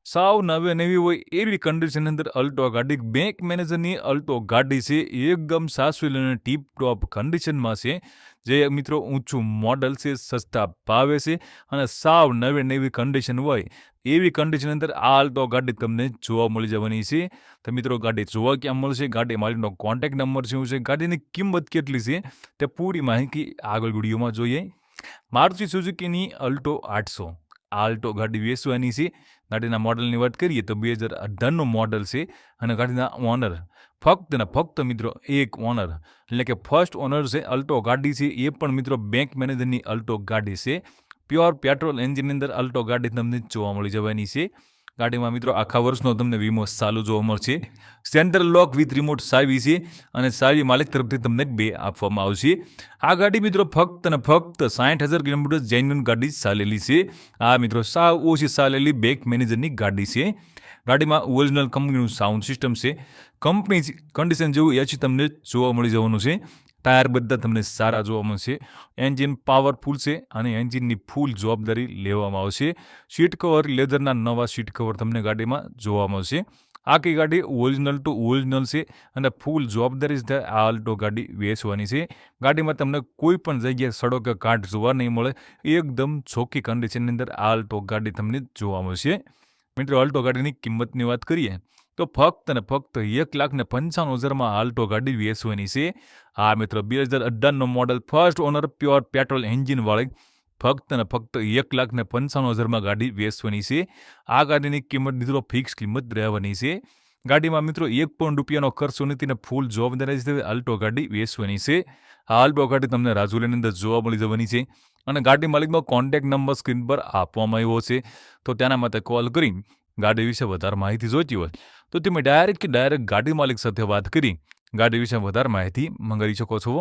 સાવ નવે નવી હોય એવી કન્ડિશનની અંદર અલ્ટો ગાડી, બેંક મેનેજરની અલ્ટો ગાડી છે, એકદમ સાસવેલ અને ટીપ ટોપ કન્ડિશનમાં છે. જે મિત્રો ઊંચું મોડલ છે, સસ્તા ભાવે છે અને સાવ નવે નવી કન્ડિશન હોય એવી કન્ડિશનની અંદર આ અલ્ટો ગાડી તમને જોવા મળી જવાની છે. તો મિત્રો ગાડી જોવા ક્યાં મળશે, ગાડી માલિકનો કોન્ટેક્ટ નંબર શું છે, ગાડીની કિંમત કેટલી છે, તે પૂરી માહિતી આગળ વિડીયોમાં જોઈએ. મારુતિ સુઝુકીની અલ્ટો 800 આ અલ્ટો ગાડી વેચવાની છે. ગાડીના મોડલની વાત કરીએ તો 2018નું મોડલ છે અને ગાડીના ઓનર ફક્ત ને ફક્ત મિત્રો એક ઓનર એટલે કે ફર્સ્ટ ઓનર છે. અલ્ટો ગાડી છે એ પણ મિત્રો બેંક મેનેજરની અલ્ટો ગાડી છે. પ્યોર પેટ્રોલ એન્જિનની અંદર અલ્ટો ગાડી તમને જોવા મળી જવાની છે. ગાડીમાં મિત્રો આખા વર્ષનો તમને વીમો ચાલુ જોવા મળશે. સેન્ટ્રલ લોક વિથ રિમોટ ચાવી છે અને ચાવી માલિક તરફથી તમને 2 આપવામાં આવશે. આ ગાડી મિત્રો ફક્ત ને ફક્ત 60,000 કિલોમીટર જેન્યુન ગાડી ચાલેલી છે. આ મિત્રો સાવ ઓછી ચાલેલી બેંક મેનેજરની ગાડી છે. ગાડીમાં ઓરિજિનલ કંપનીનું સાઉન્ડ સિસ્ટમ છે. કંપની કન્ડિશન જેવું એચ તમને જોવા મળી જવાનું છે. ટાયર બધા તમને સારા જોવા મળશે. એન્જિન પાવરફુલ છે અને એન્જિનની ફૂલ જવાબદારી લેવામાં આવશે. સીટ કવર લેધરના નવા સીટ કવર તમને ગાડીમાં જોવા મળશે. આખી ગાડી ઓરિજિનલ ટુ ઓરિજિનલ છે અને ફૂલ જવાબદારી સાથે આ અલ્ટો ગાડી વેચવાની છે. ગાડીમાં તમને કોઈ પણ જગ્યાએ સડો કે કાટ જોવા નહીં મળે. એકદમ ચોખ્ખી કન્ડિશનની અંદર આ અલ્ટો ગાડી તમને જોવા મળશે. મિત્રો અલ્ટો ગાડીની કિંમતની વાત કરીએ તો ફક્ત ને ફક્ત 1,95,000 અલ્ટો ગાડી વેચવાની છે. આ મિત્રો 2018નો model first owner pure petrol એન્જિનવાળી ફક્ત ને ફક્ત 1,95,000 ગાડી વેચવાની છે. આ ગાડીની કિંમત મિત્રો ફિક્સ કિંમત રહેવાની છે. ગાડીમાં મિત્રો ₹1 ખર્ચો નથી ને ફૂલ જવાબદારી સાથે અલ્ટો ગાડી વેચવાની છે. આ અલ્ટો ગાડી તમને રાજુલાની અંદર જોવા મળી જવાની છે અને ગાડી માલિકનો કોન્ટેક્ટ નંબર સ્ક્રીન પર આપવામાં આવ્યો છે. તો તેના માટે કોલ કરી ગાડી વિશે વધારે માહિતી જોઈતી હોય તો તમે ડાયરેક્ટ ગાડી માલિક સાથે વાત કરી ગાડી વિશે વધારે માહિતી મંગાવી શકો છો.